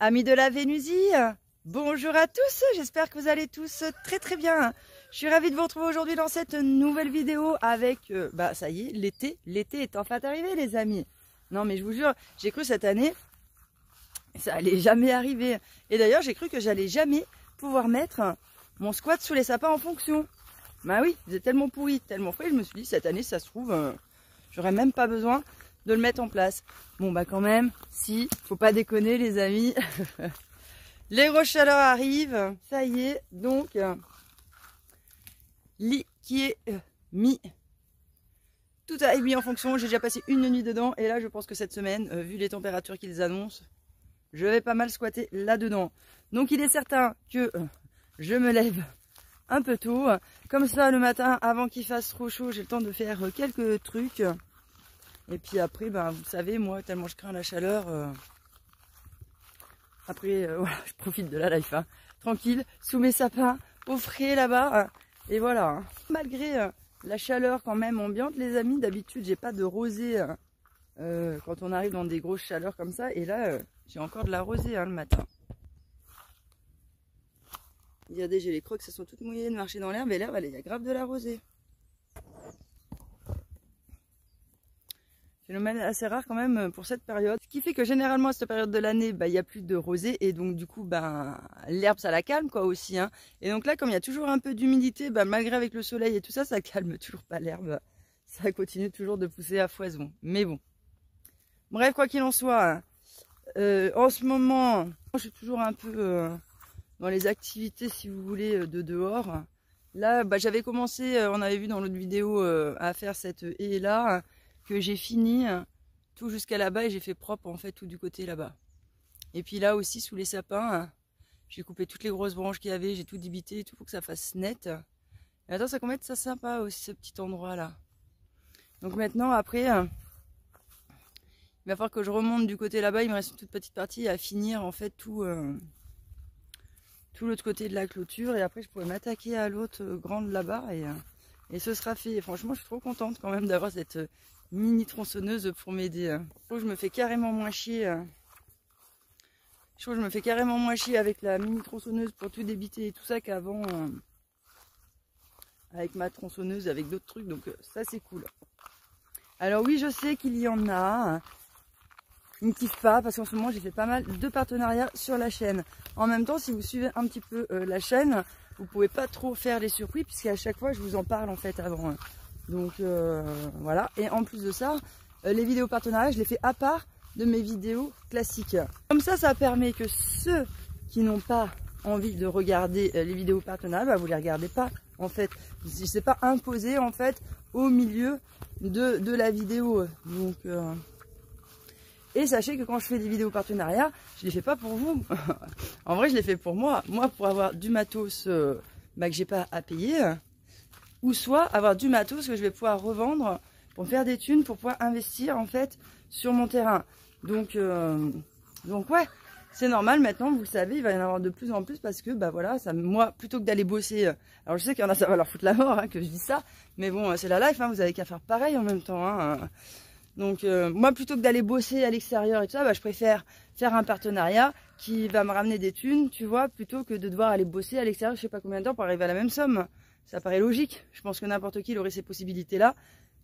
Amis de la Vénusie, bonjour à tous, j'espère que vous allez tous très bien. Je suis ravie de vous retrouver aujourd'hui dans cette nouvelle vidéo avec, ça y est, l'été est enfin arrivé les amis. Non mais je vous jure, j'ai cru cette année, ça allait jamais arriver. Et d'ailleurs j'ai cru que j'allais jamais pouvoir mettre mon squat sous les sapins en fonction. Bah oui, c'est tellement pourri, tellement frais, je me suis dit cette année ça se trouve, j'aurais même pas besoin de le mettre en place. Bon bah quand même, si, faut pas déconner les amis. Les grosses chaleurs arrivent, ça y est, donc lit qui est mis, tout a mis en fonction. J'ai déjà passé une nuit dedans et là je pense que cette semaine, vu les températures qu'ils annoncent, je vais pas mal squatter là-dedans. Donc il est certain que je me lève un peu tôt, comme ça le matin avant qu'il fasse trop chaud, j'ai le temps de faire quelques trucs. Et puis après, vous savez, moi, tellement je crains la chaleur, après, voilà, je profite de la life, hein. Tranquille, sous mes sapins, au frais là-bas, et voilà. Hein. Malgré la chaleur quand même ambiante, les amis, d'habitude, j'ai pas de rosée quand on arrive dans des grosses chaleurs comme ça, et là, j'ai encore de la rosée le matin. Regardez, j'ai les crocs, ça sont toutes mouillées de marcher dans l'herbe, et l'herbe, il y a grave de la rosée. Phénomène assez rare quand même pour cette période. Ce qui fait que généralement à cette période de l'année, il n'y a plus de rosée et donc du coup l'herbe ça la calme quoi aussi. Hein. Et donc là comme il y a toujours un peu d'humidité, malgré avec le soleil et tout ça, ça calme toujours pas l'herbe. Ça continue toujours de pousser à foison. Mais bon. Bref, quoi qu'il en soit, en ce moment, je suis toujours un peu dans les activités si vous voulez de dehors. Là j'avais commencé, on avait vu dans l'autre vidéo, à faire cette haie là. Que j'ai fini tout jusqu'à là-bas et j'ai fait propre en fait tout du côté là-bas. Et puis là aussi sous les sapins, j'ai coupé toutes les grosses branches qu'il y avait, j'ai tout débité et tout pour que ça fasse net. Et attends, ça commence à être ça sympa aussi ce petit endroit là. Donc maintenant après, il va falloir que je remonte du côté là-bas, il me reste une toute petite partie à finir en fait tout l'autre côté de la clôture et après je pourrais m'attaquer à l'autre grande là-bas et ce sera fait. Et franchement je suis trop contente quand même d'avoir cette mini tronçonneuse pour m'aider. Je trouve que je me fais carrément moins chier. Je trouve que je me fais carrément moins chier avec la mini tronçonneuse pour tout débiter et tout ça qu'avant avec ma tronçonneuse avec d'autres trucs. Donc ça c'est cool. Alors oui, je sais qu'il y en a qui ne kiffent pas parce qu'en ce moment j'ai fait pas mal de partenariats sur la chaîne. En même temps, si vous suivez un petit peu la chaîne, vous pouvez pas trop faire les surprises puisqu'à chaque fois je vous en parle en fait avant. Donc voilà, et en plus de ça, les vidéos partenariats, je les fais à part de mes vidéos classiques. Comme ça permet que ceux qui n'ont pas envie de regarder les vidéos partenariats, vous les regardez pas en fait. C'est pas imposé en fait au milieu de la vidéo. Donc et sachez que quand je fais des vidéos partenariats, je les fais pas pour vous. En vrai, je les fais pour moi. Moi, pour avoir du matos que j'ai pas à payer. Ou soit avoir du matos que je vais pouvoir revendre pour faire des thunes, pour pouvoir investir en fait sur mon terrain. Donc ouais, c'est normal maintenant, vous le savez, il va y en avoir de plus en plus parce que voilà, moi plutôt que d'aller bosser, alors je sais qu'il y en a ça va leur foutre la mort que je dis ça, mais bon c'est la life, vous avez qu'à faire pareil en même temps. Donc moi plutôt que d'aller bosser à l'extérieur et tout ça, je préfère faire un partenariat qui va me ramener des thunes, tu vois, plutôt que de devoir aller bosser à l'extérieur je sais pas combien de temps pour arriver à la même somme. Ça paraît logique, je pense que n'importe qui aurait ces possibilités-là,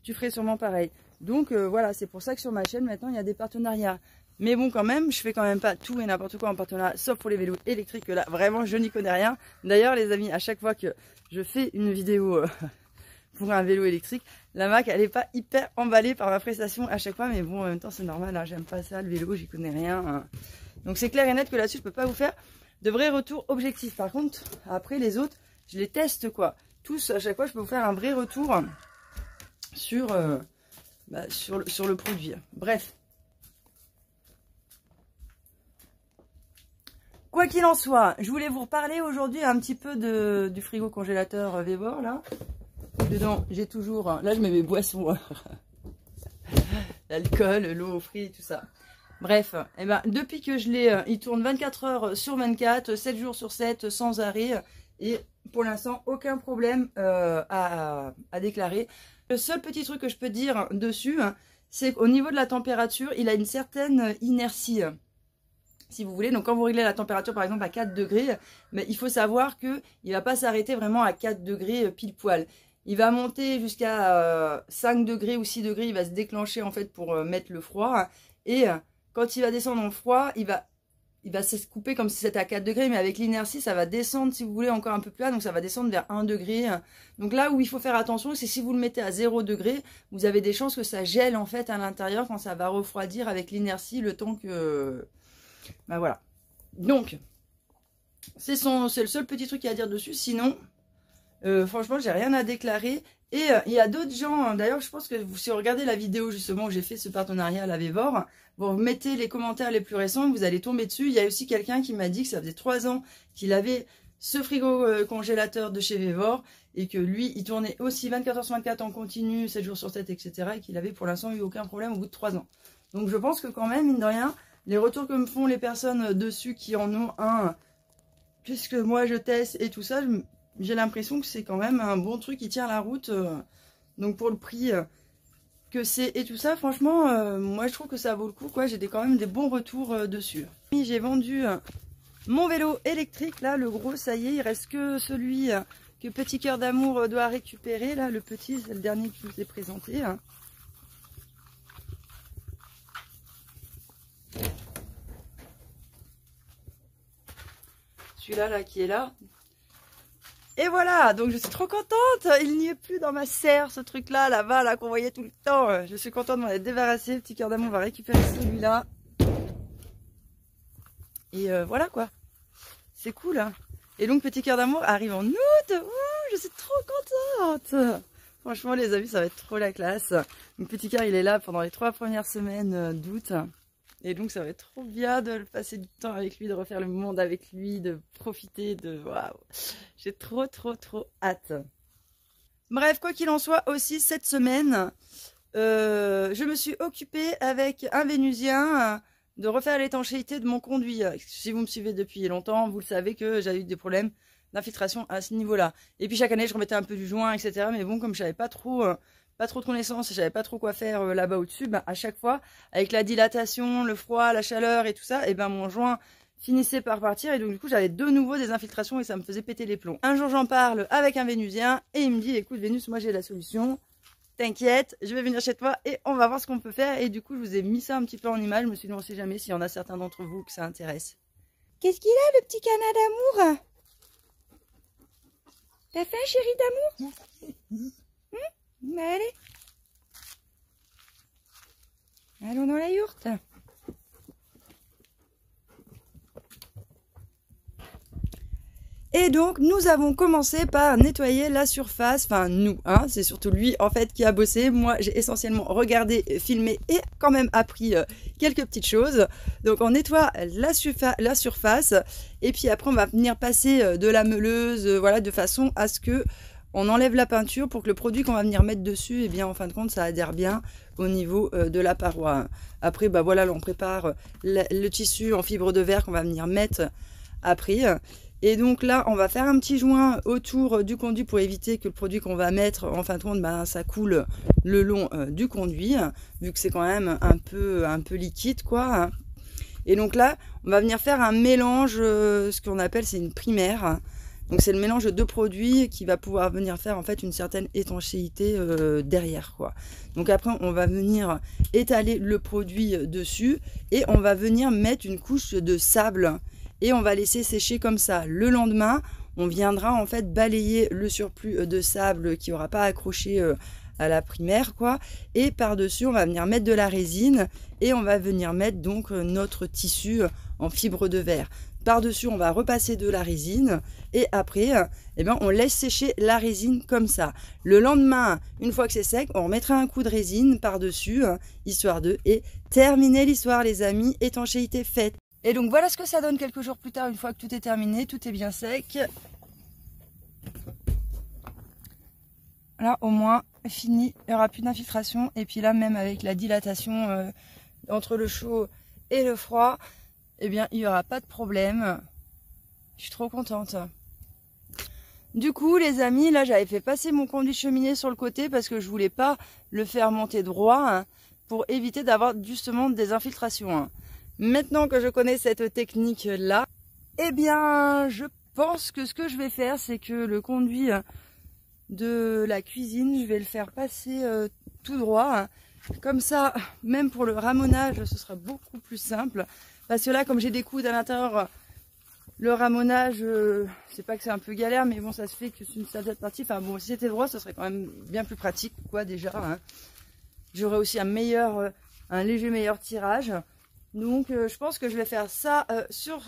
tu ferais sûrement pareil. Donc voilà, c'est pour ça que sur ma chaîne maintenant il y a des partenariats. Mais bon quand même, je fais quand même pas tout et n'importe quoi en partenariat, sauf pour les vélos électriques, que là vraiment je n'y connais rien. D'ailleurs les amis, à chaque fois que je fais une vidéo pour un vélo électrique, la marque elle est pas hyper emballée par ma prestation à chaque fois, mais bon en même temps c'est normal, hein, j'aime pas ça, le vélo, j'y connais rien. Hein. Donc c'est clair et net que là-dessus je peux pas vous faire de vrais retours objectifs. Par contre, après les autres, je les teste quoi. Tous, à chaque fois, je peux vous faire un vrai retour sur le produit. Bref. Quoi qu'il en soit, je voulais vous reparler aujourd'hui un petit peu du frigo congélateur Vevor, là. Dedans, j'ai toujours... Là, je mets mes boissons. L'alcool, l'eau au fruits, tout ça. Bref, depuis que je l'ai... il tourne 24 heures sur 24, 7 jours sur 7, sans arrêt. Et pour l'instant, aucun problème à déclarer. Le seul petit truc que je peux dire dessus, c'est qu'au niveau de la température, il a une certaine inertie. si vous voulez. Donc quand vous réglez la température par exemple à 4 degrés, mais il faut savoir qu'il ne va pas s'arrêter vraiment à 4 degrés pile poil. Il va monter jusqu'à 5 degrés ou 6 degrés, il va se déclencher en fait pour mettre le froid. Et quand il va descendre en froid, il va se couper comme si c'était à 4 degrés, mais avec l'inertie, ça va descendre, si vous voulez, encore un peu plus bas, donc ça va descendre vers 1 degré. Donc là où il faut faire attention, c'est si vous le mettez à 0 degré, vous avez des chances que ça gèle en fait à l'intérieur quand ça va refroidir avec l'inertie, le temps que... Ben voilà. Donc, c'est le seul petit truc qu'il y a à dire dessus, sinon, franchement, j'ai rien à déclarer. Et il y a d'autres gens, d'ailleurs, je pense que si vous regardez la vidéo justement où j'ai fait ce partenariat à la Vévor, vous mettez les commentaires les plus récents, vous allez tomber dessus. Il y a aussi quelqu'un qui m'a dit que ça faisait 3 ans qu'il avait ce frigo congélateur de chez Vévor et que lui, il tournait aussi 24h/24 en continu, 7 jours sur 7, etc. et qu'il avait pour l'instant eu aucun problème au bout de 3 ans. Donc je pense que quand même, mine de rien, les retours que me font les personnes dessus qui en ont un, puisque moi je teste et tout ça, j'ai l'impression que c'est quand même un bon truc qui tient la route. Donc pour le prix que c'est et tout ça, franchement, moi je trouve que ça vaut le coup, quoi. J'ai quand même des bons retours dessus. J'ai vendu mon vélo électrique, là, le gros, ça y est, il reste que celui que Petit Cœur d'Amour doit récupérer. Là, le petit, c'est le dernier que je vous ai présenté. Celui-là, là, qui est là. Et voilà, donc je suis trop contente. Il n'y est plus dans ma serre, ce truc-là, là-bas, là, qu'on voyait tout le temps. Je suis contente de m'en être débarrassée. Petit Cœur d'Amour va récupérer celui-là. Et voilà, quoi. C'est cool, hein. Et donc, Petit Cœur d'Amour arrive en août. Ouh, je suis trop contente. Franchement, les amis, ça va être trop la classe. Donc, Petit Cœur, il est là pendant les 3 premières semaines d'août. Et donc, ça va être trop bien de passer du temps avec lui, de refaire le monde avec lui, de profiter de... Waouh. J'ai trop hâte. Bref, quoi qu'il en soit, aussi, cette semaine, je me suis occupée avec un Vénusien de refaire l'étanchéité de mon conduit. Si vous me suivez depuis longtemps, vous le savez que j'avais eu des problèmes d'infiltration à ce niveau-là. Et puis, chaque année, je remettais un peu du joint, etc. Mais bon, comme je savais pas trop de connaissances, je savais pas trop quoi faire là-bas au-dessus, ben, à chaque fois, avec la dilatation, le froid, la chaleur et tout ça, et ben mon joint finissait par partir et donc du coup j'avais de nouveau des infiltrations et ça me faisait péter les plombs. Un jour j'en parle avec un Vénusien et il me dit écoute Vénus, moi j'ai la solution, t'inquiète, je vais venir chez toi et on va voir ce qu'on peut faire. Et du coup je vous ai mis ça un petit peu en image, je me suis dit on sait jamais s'il y en a certains d'entre vous que ça intéresse. Qu'est-ce qu'il a le petit canard d'amour? T'as faim chérie d'amour? Bah allez, allons dans la yourte. Et donc nous avons commencé par nettoyer la surface, enfin nous, hein, c'est surtout lui en fait qui a bossé. Moi j'ai essentiellement regardé, filmé et quand même appris quelques petites choses. Donc on nettoie la surface et puis après on va venir passer de la meuleuse, voilà, de façon à ce que on enlève la peinture pour que le produit qu'on va venir mettre dessus, eh bien en fin de compte ça adhère bien au niveau de la paroi. Après bah voilà, là, on prépare le tissu en fibre de verre qu'on va venir mettre après. Et donc là, on va faire un petit joint autour du conduit pour éviter que le produit qu'on va mettre, en fin de compte, ben, ça coule le long du conduit, vu que c'est quand même un peu liquide, quoi. Et donc là, on va venir faire un mélange, ce qu'on appelle, c'est une primaire. Donc c'est le mélange de 2 produits qui va pouvoir venir faire en fait une certaine étanchéité derrière, quoi. Donc après, on va venir étaler le produit dessus et on va venir mettre une couche de sable. Et on va laisser sécher comme ça. Le lendemain, on viendra en fait balayer le surplus de sable qui n'aura pas accroché à la primaire, quoi. Et par-dessus, on va venir mettre de la résine et on va venir mettre donc notre tissu en fibre de verre. Par-dessus, on va repasser de la résine et après, eh ben, on laisse sécher la résine comme ça. Le lendemain, une fois que c'est sec, on remettra un coup de résine par-dessus, histoire de... Et terminer l'histoire, les amis, étanchéité faite. Et donc voilà ce que ça donne quelques jours plus tard, une fois que tout est terminé, tout est bien sec. Là au moins fini, il n'y aura plus d'infiltration. Et puis là même avec la dilatation entre le chaud et le froid, eh bien il n'y aura pas de problème. Je suis trop contente. Du coup les amis, là j'avais fait passer mon conduit cheminée sur le côté parce que je voulais pas le faire monter droit, hein, pour éviter d'avoir justement des infiltrations, hein. Maintenant que je connais cette technique-là, eh bien, je pense que ce que je vais faire, c'est que le conduit de la cuisine, je vais le faire passer tout droit. Comme ça, même pour le ramonage, ce sera beaucoup plus simple. Parce que là, comme j'ai des coudes à l'intérieur, le ramonage, c'est pas que c'est un peu galère, mais bon, ça se fait que c'est une certaine partie. Enfin bon, si c'était droit, ce serait quand même bien plus pratique, quoi, déjà. Hein. J'aurais aussi un léger meilleur tirage. Donc, je pense que je vais faire ça sur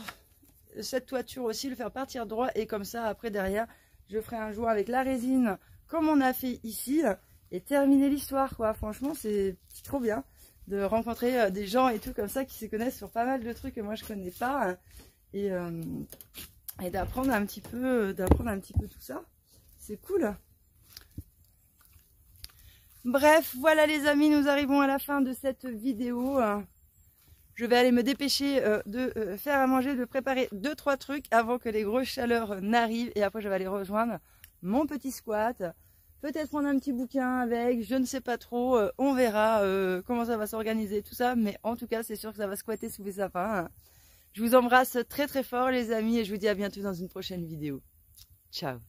cette toiture aussi, le faire partir droit. Et comme ça, après, derrière, je ferai un joint avec la résine, comme on a fait ici, et terminer l'histoire, quoi. Franchement, c'est trop bien de rencontrer des gens et tout comme ça qui se connaissent sur pas mal de trucs que moi je connais pas. Hein. Et d'apprendre un petit peu tout ça, c'est cool. Bref, voilà les amis, nous arrivons à la fin de cette vidéo. Je vais aller me dépêcher de faire à manger, de préparer 2-3 trucs avant que les grosses chaleurs n'arrivent, et après je vais aller rejoindre mon petit squat, peut-être prendre un petit bouquin avec, je ne sais pas trop, on verra comment ça va s'organiser tout ça, mais en tout cas c'est sûr que ça va squatter sous les sapins. Je vous embrasse très très fort les amis et je vous dis à bientôt dans une prochaine vidéo. Ciao.